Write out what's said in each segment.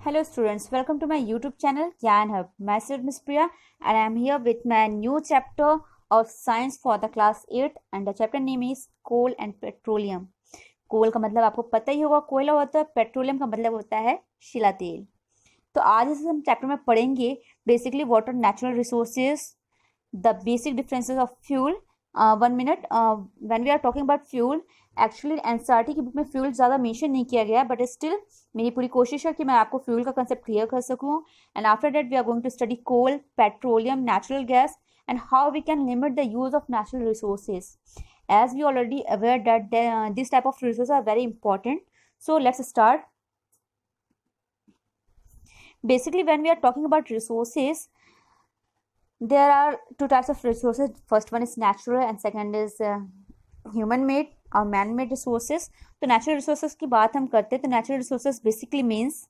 Hello students, welcome to my YouTube channel Gyan Hub. Myself Miss Priya and I am here with my new chapter of science for the class 8 and the chapter name is coal and petroleum. कोल का मतलब आपको पता ही होगा, कोयला होता है, petroleum का मतलब होता है शिला तेल। तो आज इस हम चैप्टर में पढ़ेंगे basically water natural resources, the basic differences of fuel. 1 minute, when we are talking about fuel, actually NCERT की बुक में फ्यूल ज़्यादा मेंशन नहीं किया गया है, बट स्टिल मेरी पूरी कोशिश है कि मैं आपको फ्यूल का कंसेप्ट क्लियर कर सकूं। And after that we are going to study coal, petroleum, natural gas and how we can limit the use of natural resources, as we already aware that this type of resources are very important. So let's start. Basically, when we are talking about resources, there are two types of resources. First one is natural and second is human made or man made resources. तो natural resources की बात हम करते हैं तो natural resources basically means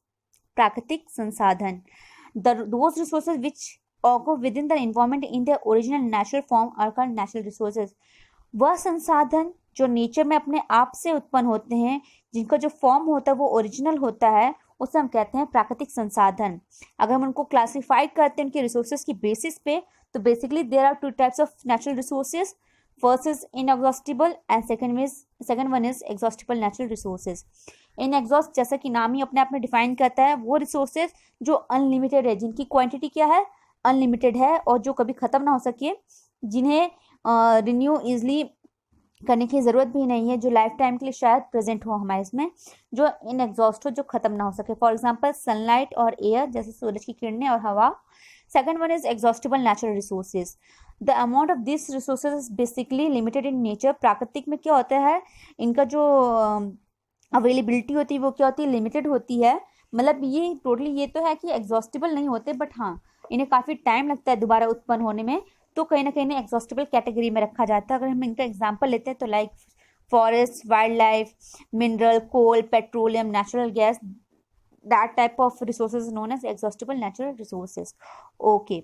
प्राकृतिक संसाधन, those resources which occur within the environment in their original natural form are called natural resources. वह संसाधन जो नेचर में अपने आप से उत्पन्न होते हैं, जिनका जो फॉर्म होता है वो ओरिजिनल होता है, उसे हम कहते हैं प्राकृतिक संसाधन। अगर हम उनको क्लासिफाई करते हैं उनके रिसोर्सेज की बेसिस पे, तो basically there are two types of natural resources. First is inexhaustible and second one is exhaustible natural resources. Inexhaust जैसा कि नाम ही अपने आप में डिफाइन करता है, वो रिसोर्सेज जो अनलिमिटेड है, जिनकी क्वांटिटी क्या है, अनलिमिटेड है, और जो कभी ख़त्म ना हो सके, जिन्हें रिन्यू ईजिली करने की ज़रूरत भी नहीं है, जो लाइफ टाइम के लिए शायद प्रेजेंट हो हमारे इसमें, जो इनएग्जॉस्ट हो, जो ख़त्म ना हो सके. फॉर एग्जांपल सनलाइट और एयर, जैसे सूरज की किरणें और हवा. Second one is exhaustible natural resources. The amount of this resources is basically limited in nature. प्राकृतिक में क्या होता है, इनका जो अवेलेबिलिटी होती है वो क्या होती है, लिमिटेड होती है. मतलब ये टोटली ये तो है कि एग्जॉस्टिबल नहीं होते, बट हाँ इन्हें काफ़ी टाइम लगता है दोबारा उत्पन्न होने में, तो कहीं ना कहीं एग्जॉस्टिबल कैटेगरी में रखा जाता है. अगर हम इनका एग्जांपल लेते हैं तो like forest, wild life, mineral, coal, petroleum, natural gas, that type of resources is known as exhaustible natural resources. Okay,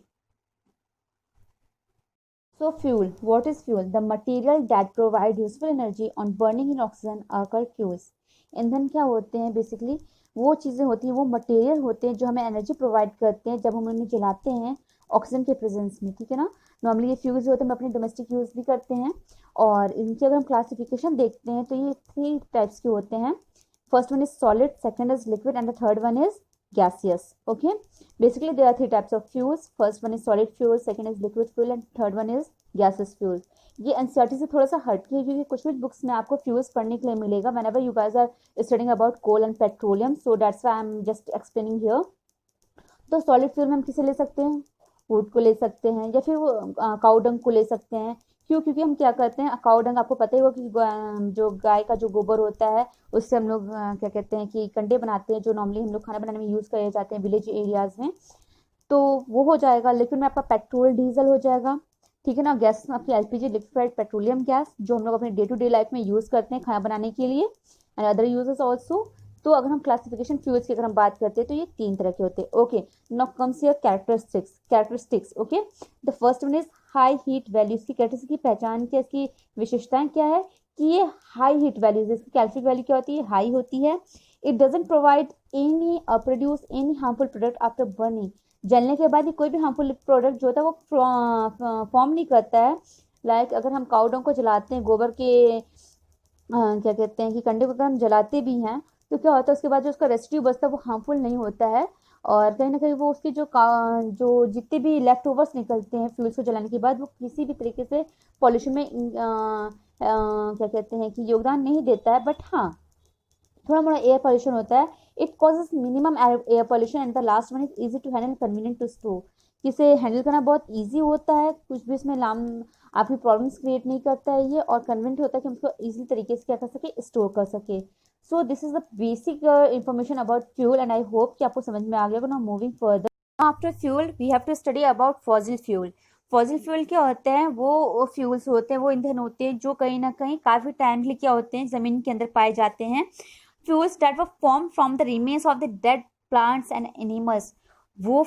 so fuel. What is fuel? The material that provide useful energy on burning in oxygen are called fuels. ईंधन क्या होते हैं, basically वो चीज़ें होती हैं, वो material होते हैं जो हमें एनर्जी प्रोवाइड करते हैं जब हम उन्हें जलाते हैं ऑक्सीजन के प्रेजेंस में. ठीक है ना. नॉर्मली ये फ्यूल्स होते हैं, हम अपने डोमेस्टिक यूज़ भी करते हैं, और इनकी अगर हम क्लासिफिकेशन देखते हैं तो ये 3 टाइप्स के होते हैं. First one is solid, second is liquid, and the third one is gaseous. Okay, basically there are 3 types of fuels. First one is solid fuel, second is liquid fuel, and third one is gaseous fuel. ये NCERT से थोड़ा सा हटके है, क्योंकि कुछ books में आपको फ्यूल्स पढ़ने के लिए मिलेगा whenever you guys are studying about coal and petroleum, so that's why I'm just explaining here. तो सॉलिड फ्यूल में हम किसे ले सकते हैं, वुड को ले सकते हैं, या फिर वो काउडंग को ले सकते हैं. क्यों? क्योंकि हम क्या करते हैं, काउडंग आपको पता ही होगा कि जो गाय का जो गोबर होता है उससे हम लोग क्या कहते हैं कि कंडे बनाते हैं, जो नॉर्मली हम लोग खाना बनाने में यूज़ करे जाते हैं विलेज एरियाज़ में. तो वो हो जाएगा. लिक्विड में आपका पेट्रोल, डीजल हो जाएगा. ठीक है ना. गैस में आपकी एलपीजी, लिक्विफाइड पेट्रोलियम गैस, जो हम लोग अपने डे टू डे लाइफ में यूज़ करते हैं खाना बनाने के लिए, एंड अदर यूजेस ऑल्सो. तो अगर हम क्लासिफिकेशन फ्यूल्स की अगर हम बात करते हैं तो ये 3 तरह के होते हैं. Okay, now comes here characteristics. Okay, the first one is high heat value. इसकी कैरेक्टरिस्टिक की पहचान क्या, इसकी विशेषताएं क्या है कि ये हाई हीट वैल्यूज, इसकी कैल्सिक वैल्यू क्या होती है, हाई होती है. It doesn't provide any produce any harmful product after burning. जलने के बाद ये कोई भी हार्मफुल प्रोडक्ट जो होता है वो फॉर्म नहीं करता है. लाइक अगर हम काउडंग को जलाते हैं, गोबर के क्या कहते हैं कि कंडे को अगर हम जलाते भी हैं तो क्या होता है, उसके बाद जो उसका रेसिड्यू बचता है वो हार्मफुल नहीं होता है, और कहीं ना कहीं वो उसके जो जितने भी लेफ्ट ओवर्स निकलते हैं फ्यूल्स को जलाने के बाद, वो किसी भी तरीके से पॉल्यूशन में क्या कहते हैं कि योगदान नहीं देता है. बट हाँ थोड़ा मोड़ा एयर पॉल्यूशन होता है. It causes minimum air pollution. And the last one is easy to handle, convenient to store. इसे हैंडल करना बहुत ईजी होता है, कुछ भी इसमें आपकी प्रॉब्लम्स क्रिएट नहीं करता है ये, और कन्वीनियंट होता है कि हम उसको ईजी तरीके से क्या कर सके, स्टोर कर सके. So this is the basic information about fuel, and I hope कि आपको समझ में आ गया. Now moving further, after fuel we have to study about fossil fuel. Fossil fuel क्या होते हैं, वो फ्यूल्स होते हैं, वो ईंधन होते हैं जो कहीं ना कहीं काफ़ी टाइम के लिए क्या होते हैं, ज़मीन के अंदर पाए जाते हैं. Fuels that were form from the remains of the dead plants and animals. वो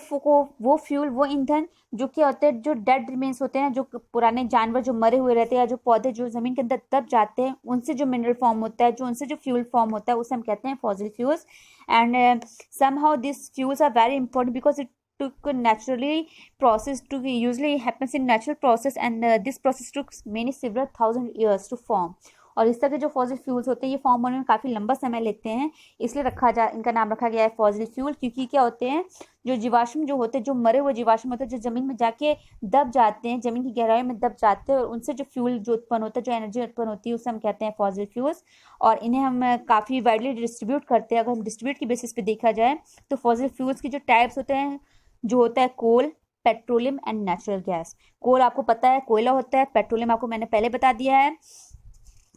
फ्यूल, वो ईंधन जो क्या होते हैं, जो डेड रिमेन्स होते हैं, जो पुराने जानवर जो मरे हुए रहते हैं या जो पौधे जो जमीन के अंदर दब जाते हैं, उनसे जो मिनरल फॉर्म होता है, जो उनसे जो फ्यूल फॉर्म होता है, उसे हम कहते हैं fossil fuels. And somehow these fuels are very important because it took a naturally process to usually happens in natural process, and this process took many several thousand years to form. और इस तरह के जो fossil fuels होते हैं ये form होने में काफ़ी लंबा समय लेते हैं, इसलिए इनका नाम रखा गया है फॉसिल फ्यूल, क्योंकि क्या होते हैं, जो जीवाश्म जो होते हैं, जो मरे हुए जीवाश्म होते हैं, जो जमीन में जाके दब जाते हैं, जमीन की गहराई में दब जाते हैं, और उनसे जो फ्यूल जो उत्पन्न होता है, जो एनर्जी उत्पन्न होती है, उसे हम कहते हैं फॉसिल फ्यूल्स. और इन्हें हम काफ़ी वाइडली डिस्ट्रीब्यूट करते हैं. अगर हम डिस्ट्रीब्यूट की बेसिस पे देखा जाए तो फॉसिल फ्यूल्स की जो टाइप्स होते हैं, जो होता है कोल, पेट्रोलियम एंड नेचुरल गैस. कोल आपको पता है कोयला होता है, पेट्रोलियम आपको मैंने पहले बता दिया है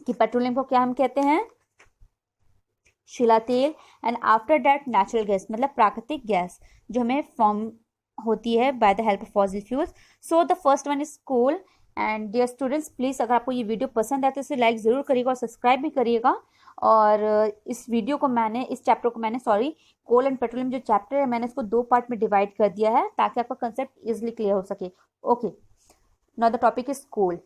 कि पेट्रोलियम को क्या हम कहते हैं, शिला तेल. And after that natural gas मतलब प्राकृतिक गैस जो हमें फॉर्म होती है by the help of fossil fuels. So the first one is coal. And dear students, please अगर आपको ये वीडियो पसंद आए तो इसे लाइक ज़रूर करिएगा और सब्सक्राइब भी करिएगा. और इस चैप्टर को मैंने कोल एंड पेट्रोलियम जो चैप्टर है, मैंने इसको 2 पार्ट में डिवाइड कर दिया है ताकि आपका कंसेप्ट इजिली क्लियर हो सके. Okay, now the topic is coal.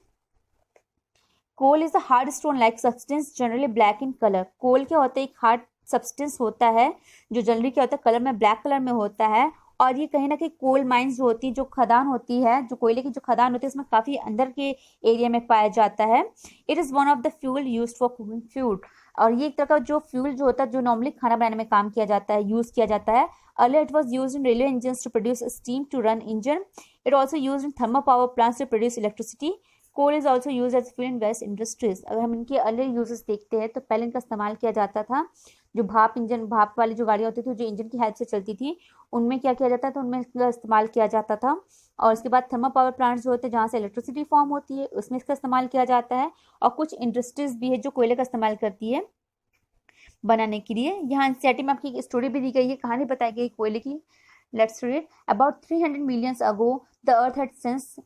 Coal is a hard stone like substance generally black in colour. Coal क्या होता है, एक हार्ड सब्सटेंस होता है जो जनरली क्या होता है, कलर में ब्लैक कलर में होता है. और ये कहीं ना कहीं कोल माइंस जो होती है, जो खदान होती है, जो कोयले की जो खदान होती है, इसमें काफ़ी अंदर के एरिया में पाया जाता है. It is one of the fuel use for cooking food. और ये एक तरह का जो फ्यूल जो होता है, जो नॉर्मली खाना बनाने में काम किया जाता है, यूज़ किया जाता है. Earlier it was use in railway engine to produce steam to run engine. It also use in thermal power plants to produce electricity. Coal is also use as fuel in west industries. अगर हम इनके earlier uses देखते हैं तो पहले इनका इस्तेमाल किया जाता था, जो भाप वाली जो गाड़ियाँ होती थी, जो इंजन की हेल्प से चलती थी, उनमें क्या किया जाता था, उनमें इसका इस्तेमाल किया जाता था. और उसके बाद थर्मल पावर प्लांट्स जो होते हैं, जहाँ से इलेक्ट्रिसिटी फॉर्म होती है, उसमें इसका इस्तेमाल किया जाता है. और कुछ इंडस्ट्रीज भी है जो कोयले का इस्तेमाल करती है बनाने के लिए. यहाँ एनसीईआरटी में आपकी एक स्टोरी भी दी गई है, कहानी बताई गई कोयले की. Let's read. About 300 million ago, the Earth had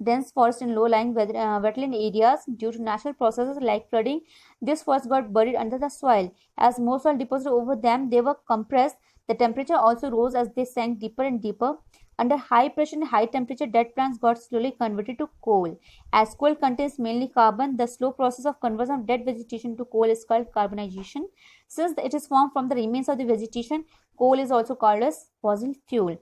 dense forest in low-lying wetland areas due to natural processes like flooding. This forest got buried under the soil. As more soil deposited over them, they were compressed. The temperature also rose as they sank deeper and deeper. Under high pressure and high temperature, dead plants got slowly converted to coal. As coal contains mainly carbon, the slow process of conversion of dead vegetation to coal is called carbonization. Since it is formed from the remains of the vegetation, coal is also called as fossil fuel.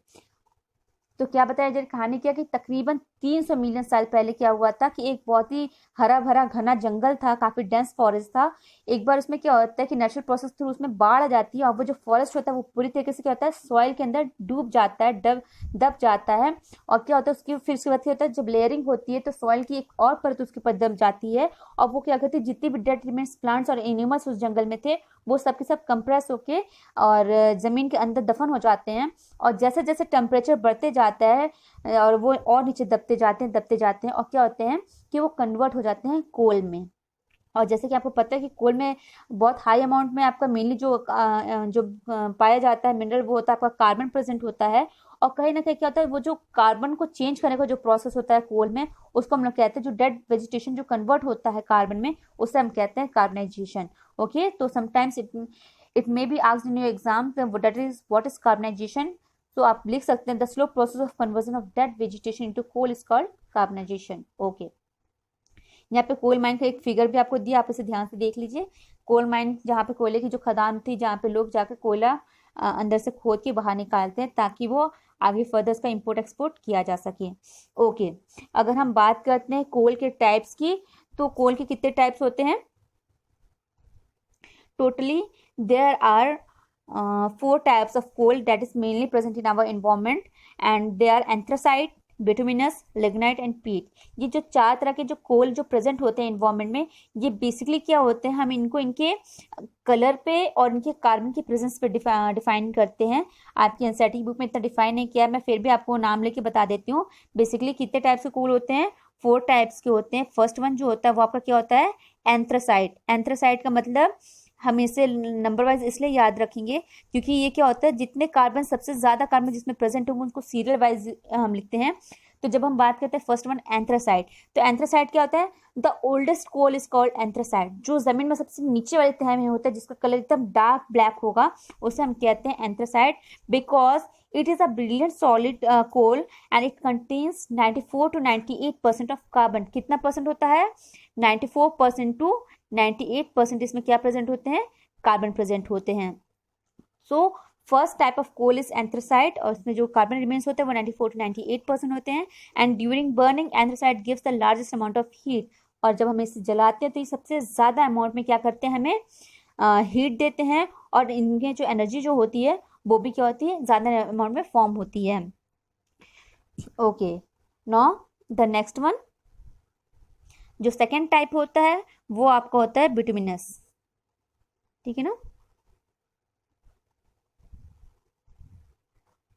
तो क्या बताया जाए कहानी क्या कि तकरीबन 300 million साल पहले क्या हुआ था कि एक बहुत ही हरा भरा घना जंगल था, काफी डेंस फॉरेस्ट था. एक बार उसमें क्या होता है कि नेचुरल प्रोसेस थ्रू उसमें बाढ़ आ जाती है और वो जो फॉरेस्ट होता है वो पूरी तरीके से क्या होता है, सॉइल के अंदर डूब जाता है, दब जाता है. और क्या होता है फिर उसके बाद क्या होता है, जब लेयरिंग होती है तो सॉइल की एक और परत उसके ऊपर दब जाती है. और वो क्या करती है, जितनी भी डेड रिमेन्स प्लांट्स और एनिमल्स उस जंगल में थे वो सब के सब कंप्रेस होके और जमीन के अंदर दफन हो जाते हैं. और जैसे जैसे टेम्परेचर बढ़ते जाता है और वो और नीचे दबते जाते हैं और क्या होते हैं कि वो कन्वर्ट हो जाते हैं कोल में. और जैसे कि आपको पता है कि कोल में बहुत हाई अमाउंट में आपका मेनली जो पाया जाता है मिनरल, वो होता है आपका कार्बन प्रेजेंट होता है. और कहीं ना कहीं क्या होता है, वो जो कार्बन को चेंज करने का जो प्रोसेस होता है कोल में, उसको हम लोग कहते हैं, जो डेड वेजिटेशन जो कन्वर्ट होता है कार्बन में, उसे हम कहते हैं कार्बनाइजेशन. ओके, तो sometimes it may be asked in your exam what is carbonisation. तो आप लिख सकते हैं the slow process of conversion of dead vegetation into coal is called carbonisation. Okay, यहाँ पे कोल माइन का एक फिगर भी आपको दिया, आप इसे ध्यान से देख लीजिए. कोल माइन जहाँ पे कोयले की जो खदान थी, जहाँ पे लोग जाकर कोयला अंदर से खोद के बाहर निकालते हैं ताकि वो आगे फर्दर उसका इंपोर्ट एक्सपोर्ट किया जा सके. ओके, अगर हम बात करते हैं कोल के टाइप्स की, तो कोल के कितने टाइप्स होते हैं? Totally there are 4 types of coal that is mainly present in our environment, and they are anthracite, bituminous, lignite and peat. ये जो 4 तरह के जो कोल जो प्रेजेंट होते हैं एनवायरमेंट में, ये बेसिकली क्या होते हैं, हम इनको इनके कलर पे और इनके कार्बन की प्रेजेंस पे डिफाइन करते हैं. आपकी एनसीईआरटी बुक में इतना डिफाइन नहीं किया, मैं फिर भी आपको नाम लेके बता देती हूँ. बेसिकली कितने टाइप्स के कोल होते हैं? 4 टाइप्स के होते हैं. फर्स्ट वन जो होता है वो आपका क्या होता है? एंथ्रासाइट. एंथ्रासाइट का मतलब हम इसे नंबर वाइज इसलिए याद रखेंगे क्योंकि ये क्या होता है, जितने कार्बन सबसे ज़्यादा कार्बन जिसमें प्रेजेंट होंगे उनको सीरियल वाइज हम लिखते हैं. तो जब हम बात करते हैं फर्स्ट वन एंथ्रासाइट, तो एंथ्रासाइट क्या होता है, the oldest coal is called anthracite. जो जमीन में सबसे नीचे वाले तह में होता है, जिसका कलर एकदम डार्क ब्लैक होगा, उसे हम कहते हैं anthracite, because it is a brilliant solid coal and it contains 94 to 98% of carbon. कितना परसेंट होता है, 94% to 98% इसमें क्या प्रेजेंट होते हैं, कार्बन प्रेजेंट होते हैं। So first type of coal is anthracite, और इसमें जो कार्बन रिमेन्स होते हैं वो 94 to 98% होते हैं। And during burning anthracite gives the largest amount of heat, और जब हम इसे जलाते हैं तो ये सबसे ज़्यादा अमाउंट में क्या करते हैं, हमें हीट देते हैं, और इनके जो एनर्जी जो होती है वो भी क्या होती है, ज़्यादा अमाउंट में फॉर्म होती है। Okay, now the next one, जो सेकेंड टाइप होता है वो आपका होता है बिटुमिनस, ठीक है ना।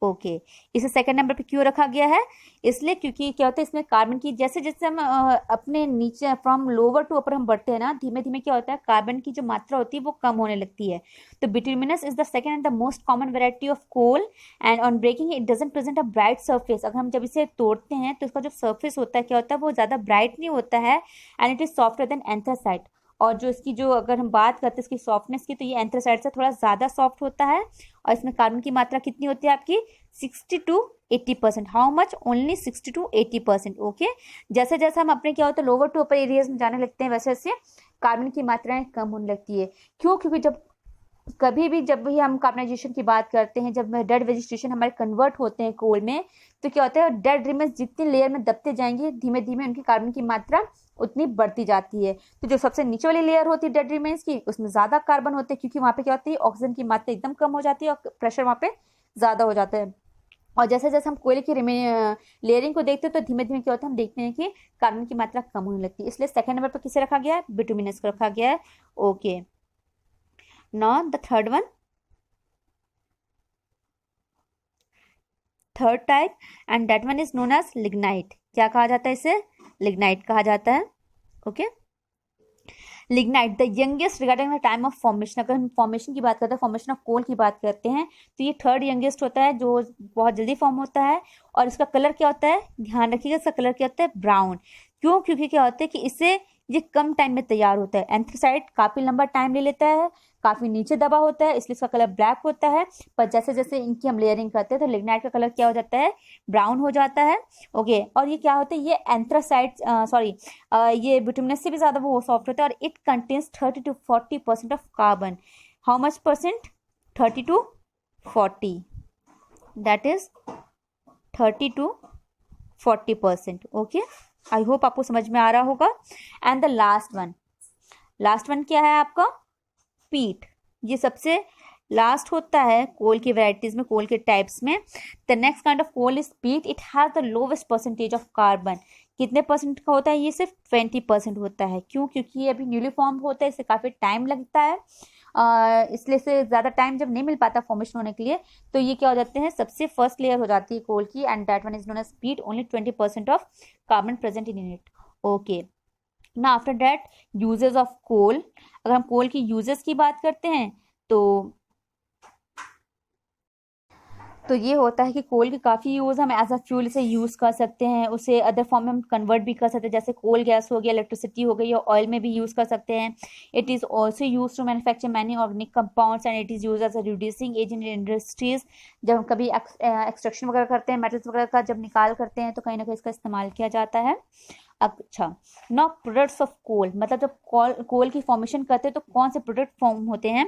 ओके, इसे सेकंड नंबर पे क्यों रखा गया है, इसलिए क्योंकि क्या होता है इसमें कार्बन की, जैसे जैसे हम अपने नीचे फ्रॉम लोअर टू अपर हम बढ़ते हैं ना, धीमे धीमे क्या होता है कार्बन की जो मात्रा होती है वो कम होने लगती है। तो bituminous is the second and the most common variety of coal, and on breaking it doesn't present a bright surface. अगर हम जब इसे तोड़ते हैं तो इसका जो सर्फेस होता है क्या होता है, वो ज़्यादा ब्राइट नहीं होता है, and it is softer then anthracite. और जो इसकी जो अगर हम बात करते हैं इसकी सॉफ्टनेस की, तो ये एंथ्रासाइट से थोड़ा ज़्यादा सॉफ्ट होता है, और इसमें कार्बन की मात्रा कितनी होती है आपकी, 60 to 80%। How much, only 60 to 80%। Okay, जैसे जैसे हम अपने क्या होता है लोअर टू अपर एरियाज में जाने लगते हैं, वैसे वैसे कार्बन की मात्राएं कम होने लगती है। क्यों, क्योंकि जब कभी भी जब भी हम कार्बनाइजेशन की बात करते हैं, जब डेड वेजिटेशन हमारे कन्वर्ट होते हैं कोल में, तो क्या होता है डेड रिमेन्स जितनी लेयर में दबते जाएंगे, धीमे धीमे उनकी कार्बन की मात्रा उतनी बढ़ती जाती है। तो जो सबसे नीचे वाली लेयर होती है डेड रिमेन्स की, उसमें ज्यादा कार्बन होते हैं, क्योंकि वहां पे क्या होती है ऑक्सीजन की मात्रा एकदम कम हो जाती है और प्रेशर वहां पे ज्यादा हो जाता है। और जैसे जैसे हम कोयले की लेयरिंग को देखते हैं तो धीमे धीमे क्या होता है हम देखते हैं कि कार्बन की मात्रा कम होने लगती है। इसलिए सेकंड नंबर पर किसे रखा गया है, बिटुमिनस को रखा गया है। Okay, now the third one, third type, and that one is known as lignite. क्या कहा जाता है इसे, लिग्नाइट कहा जाता है। Okay, lignite the youngest regarding the time of formation. अगर हम फॉर्मेशन की बात करते हैं, फॉर्मेशन ऑफ कोल की बात करते हैं, तो ये थर्ड यंगेस्ट होता है, जो बहुत जल्दी फॉर्म होता है। और इसका कलर क्या होता है, ध्यान रखिएगा, इसका कलर क्या होता है, ब्राउन। क्यों, क्योंकि क्या होता है कि इससे ये कम टाइम में तैयार होता है। एंथ्रासाइट काफी लंबा टाइम ले लेता है, काफी नीचे दबा होता है, इसलिए इसका कलर ब्लैक होता है। पर जैसे जैसे इनकी हम लेयरिंग करते हैं तो लिग्नाइट का कलर क्या हो जाता है, ब्राउन हो जाता है। ओके, और ये क्या होता है, ये एंथ्रासाइट सॉरी ये बिटुमिनस से भी ज्यादा वो सॉफ्ट होता है, और it contains 30 to 40% of carbon. How much percent, 30 to 40, that is 30 to 40%। Okay, I hope आपको समझ में आ रहा होगा। एंड द लास्ट वन क्या है आपका, पीट। ये सबसे लास्ट होता है कोल की वैरायटीज में, कोल के टाइप्स में। The next kind of coal is peat, it has the lowest percentage of carbon. कितने परसेंट का होता है, ये सिर्फ 20% होता है। क्यों, क्योंकि ये अभी न्यूली फॉर्म होता है, इसे काफी टाइम लगता है, इसलिए से ज्यादा टाइम जब नहीं मिल पाता फॉर्मेशन होने के लिए, तो ये क्या हो जाते हैं, सबसे फर्स्ट लेयर हो जाती है कोल की, and that one is known as peat, only 20% of carbon present in it. Okay, ना after that uses of coal. अगर हम कोल की यूजेस की बात करते हैं तो ये होता है कि कोल के काफ़ी यूज़, हम एज अ फ्यूल इसे यूज़ कर सकते हैं, उसे अदर फॉर्म में हम कन्वर्ट भी कर सकते हैं, जैसे कोल गैस हो गया, इलेक्ट्रिसिटी हो गई, या ऑयल में भी यूज़ कर सकते हैं। It is also use to manufacture many organic compounds, and it is use as a reducing एज इन इंडस्ट्रीज। जब हम कभी एक्सट्रैक्शन वगैरह करते हैं, मेटल्स वगैरह का जब निकाल करते हैं, तो कहीं ना कहीं इसका इस्तेमाल किया जाता है। अच्छा, नाउ प्रोडक्ट्स ऑफ कोल, मतलब जब कोल की फॉर्मेशन करते हैं तो कौन से प्रोडक्ट फॉर्म होते हैं,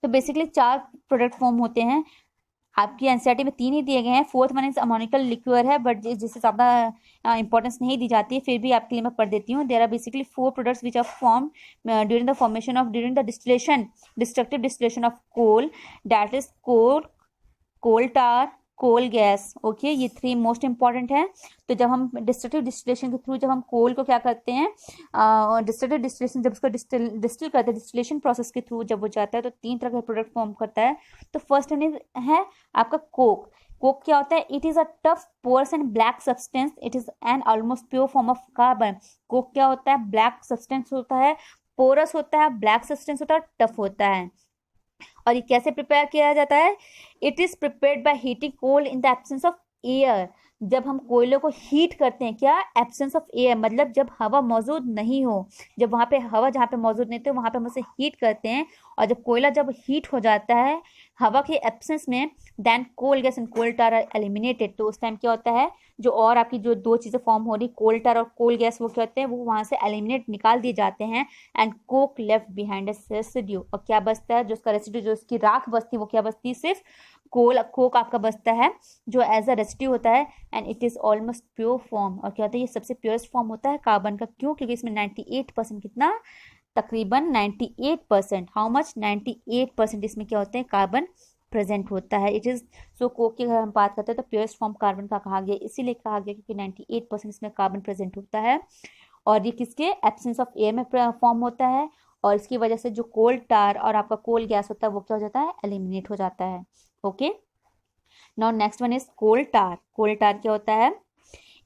तो बेसिकली 4 प्रोडक्ट फॉर्म होते हैं। आपकी एनसीईआरटी में 3 ही दिए गए हैं, fourth one is ammoniacal liquid है, बट जिससे ज़्यादा इंपॉर्टेंस नहीं दी जाती है, फिर भी आपके लिए मैं पढ़ देती हूँ। There are basically 4 products which are form during the formation of during the distillation, destructive distillation of coal, that is coal tar, coal gas. Okay, ये 3 मोस्ट इंपॉर्टेंट है। तो जब हम डिस्ट्रक्टिव डिस्टिलेशन के थ्रू जब हम कोल को क्या करते हैं, डिस्ट्रक्टिव डिस्टिलेशन जब उसको डिस्टिल करते हैं, डिस्टिलेशन प्रोसेस के थ्रू जब वो जाता है, तो 3 तरह का प्रोडक्ट फॉर्म करता है। तो फर्स्ट है आपका कोक। कोक क्या होता है, it is a tough porous and black substance, it is an almost pure form of carbon. Coke क्या होता है, ब्लैक सब्सटेंस होता है, पोरस होता है, ब्लैक सब्सटेंस होता है, टफ होता है। और ये कैसे प्रिपेयर किया जाता है, it is prepared by heating coal in the absence of air. जब हम कोयले को हीट करते हैं, क्या, एब्सेंस ऑफ एयर, मतलब जब हवा मौजूद नहीं हो, जब वहाँ पे हवा जहाँ पे मौजूद नहीं होती वहाँ पे हम उसे हीट करते हैं, और जब कोयला जब हीट हो जाता है हवा के एब्सेंस में, then coal gas and coal tar are eliminated. तो उस टाइम क्या होता है, जो और आपकी जो दो चीज़ें फॉर्म हो रही, कोल टार और कोल गैस, वो क्या होते हैं, वो वहाँ से एलिमिनेट निकाल दिए जाते हैं, and coke left behind as residue. और क्या बचता है, जो उसका रेसिड्यू, जो उसकी राख बचती है, वो क्या बचती है, सिर्फ कोक आपका बचता है, जो एज अ रेसिड्यू होता है, and it is almost pure form. और क्या होता है, ये सबसे प्योरेस्ट फॉर्म होता है कार्बन का। क्यों? क्योंकि इसमें 98% कितना, तकरीबन 98%, हाउ मच, 98% इसमें क्या होते हैं, कार्बन प्रेजेंट होता है। इट इज सो कोक की अगर हम बात करते हैं तो प्योरेस्ट फॉर्म कार्बन का कहा गया, इसीलिए कहा गया क्योंकि 98% इसमें कार्बन प्रेजेंट होता है, और ये किसके एब्सेंस ऑफ एयर में फॉर्म होता है, और इसकी वजह से जो कोल टार और आपका कोल गैस होता है वो क्या हो जाता है, एलिमिनेट हो जाता है। Okay, now next one is coal tar. Coal tar क्या होता है,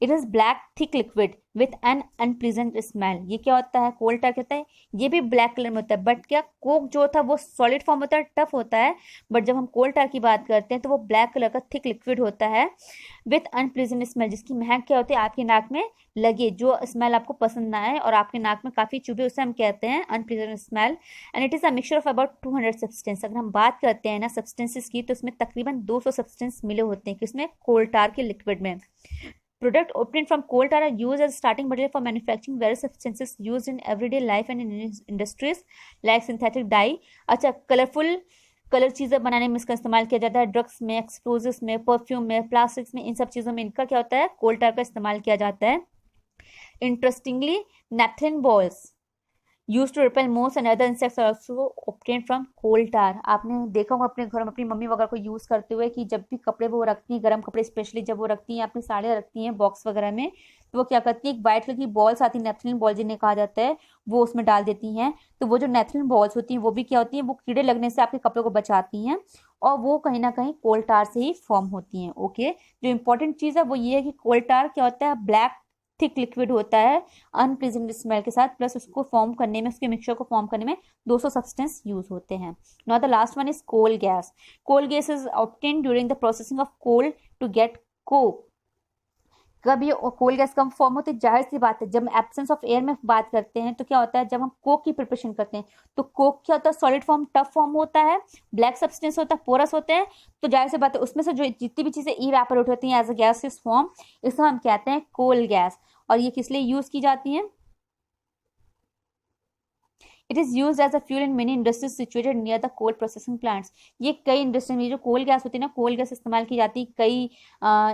it is black thick liquid with an unpleasant smell. ये क्या होता है, कोल टार कहता है, ये भी ब्लैक कलर में होता है, बट क्या, कोक जो था वो सॉलिड फॉर्म होता है, टफ होता है, बट जब हम कोल टार की बात करते हैं तो वो ब्लैक कलर का थिक लिक्विड होता है विथ अनप्लीजेंट स्मेल, जिसकी महक क्या होती है, आपकी नाक में लगे, जो स्मेल आपको पसंद ना आए और आपके नाक में काफी चुभे, उसे हम कहते हैं unpleasant smell, and it is a mixture of about 200 substance. अगर हम बात करते हैं ना सब्सटेंसेस की, तो इसमें तकरीबन 200 सब्सटेंस मिले होते हैं, किसमें, कोल टार के लिक्विड में। Product obtained from coal tar are used as starting material for manufacturing various substances used in everyday life and in industries like synthetic dye। अच्छा, कलरफुल कलर चीज़ें बनाने में इसका इस्तेमाल किया जाता है, ड्रग्स में, एक्सप्लोजिव्स में, परफ्यूम में, प्लास्टिक्स में, इन सब चीज़ों में इनका क्या होता है, कोल टार का इस्तेमाल किया जाता है। Interestingly, naphthalene balls use to repel moths and other insects also obtain from coal tar. आपने देखा होगा अपने घर में अपनी मम्मी वगैरह को यूज करते हुए कि जब भी कपड़े वो रखती हैं, गर्म कपड़े स्पेशली जब वो रखती हैं, अपनी साड़ियाँ रखती हैं बॉक्स वगैरह में, तो वो क्या करती है, एक व्हाइट कलर की बॉल्स आती है, नेफ्थलिन बॉल जिन्हें कहा जाता है, वो उसमें डाल देती हैं। तो वो जो नेफ्थलिन बॉल्स होती हैं वो भी क्या होती हैं, वो कीड़े लगने से आपके कपड़े को बचाती हैं, और वो कहीं ना कहीं कोल टार से ही फॉर्म होती हैं। ओके, जो इंपॉर्टेंट चीज़ है वो ये है कि कोल टार क्या होता है, ब्लैक थिक लिक्विड होता है अनप्लीजेंट स्मेल के साथ, प्लस उसको फॉर्म करने में, उसके मिक्सचर को फॉर्म करने में 200 सब्सटेंस यूज होते हैं। Now the last one is coal gas. Coal gas is obtained during the processing of coal to get coke. कब ये कोल गैस कब फॉर्म होती है, जाहिर सी बात है जब एब्सेंस ऑफ एयर में बात करते हैं तो क्या होता है, जब हम कोक की प्रिपरेशन करते हैं तो कोक क्या होता है, सॉलिड फॉर्म, टफ फॉर्म होता है, ब्लैक सब्सटेंस होता है, पोरस होते हैं, तो जाहिर सी बात है उसमें से जो जितनी भी चीजें इवेपोरेट होती हैं एज अ गैसियस फॉर्म, इसको हम कहते हैं कोल गैस। और ये किस लिए यूज की जाती है, it is use as a fuel in many industries situated near the coal processing plants. ये कई इंडस्ट्री में जो कोल गैस होती है ना, कोल गैस इस्तेमाल की जाती है कई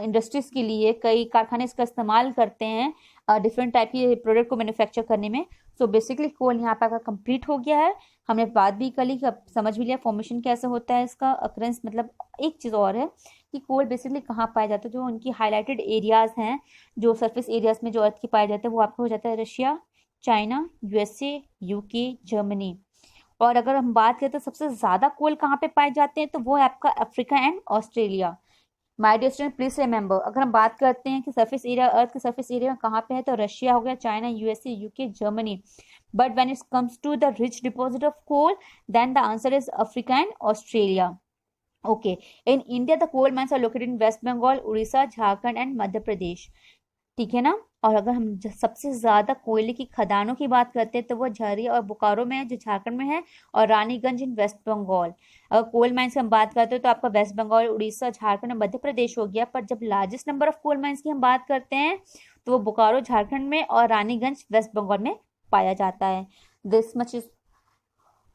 इंडस्ट्रीज के लिए, कई कारखाने इसका इस्तेमाल करते हैं डिफरेंट टाइप की प्रोडक्ट को मैन्युफैक्चर करने में। सो बेसिकली कोल यहाँ पर कंप्लीट हो गया है, हमने बात भी कर ली, समझ भी लिया फॉर्मेशन कैसे होता है इसका, अक्रेंस, मतलब एक चीज़ और है कि कोल बेसिकली कहाँ पाया जाता है, जो उनकी हाईलाइटेड एरियाज हैं, जो सरफेस एरियाज में जो अर्थ के पाए जाते हैं, वो आपको हो जाता है Russia, China, USA, UK, Germany. और अगर हम बात करें तो सबसे ज्यादा कोल कहाँ पे पाए जाते हैं, तो वो है आपका Africa and Australia. My dear student please remember, अगर हम बात करते हैं कि सरफेस एरिया, अर्थ के सरफेस एरिया में कहाँ पे है, तो रशिया हो गया, China, USA, UK, Germany. But when it comes to the rich deposit of coal, then the answer is Africa and Australia. Okay, in India the coal mines are located in West Bengal, Orissa, Jharkhand and Madhya Pradesh. ठीक है ना। और अगर हम सबसे ज्यादा कोयले की खदानों की बात करते हैं तो वो झरिया और बोकारो में है, जो झारखंड में है, और रानीगंज इन वेस्ट बंगाल। अगर कोल माइंस की हम बात करते हैं तो आपका वेस्ट बंगाल, उड़ीसा, झारखंड और मध्य प्रदेश हो गया। पर जब largest number of coal mines की हम बात करते हैं तो वो बोकारो झारखंड में और रानीगंज वेस्ट बंगाल में पाया जाता है। This much is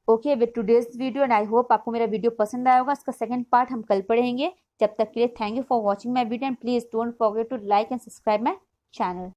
okay with today's video, and I hope आपको मेरा वीडियो पसंद आया होगा। इसका सेकंड पार्ट हम कल पढ़ेंगे। जब तक के लिए thank you for watching my video, and please don't forget to like and subscribe my channel।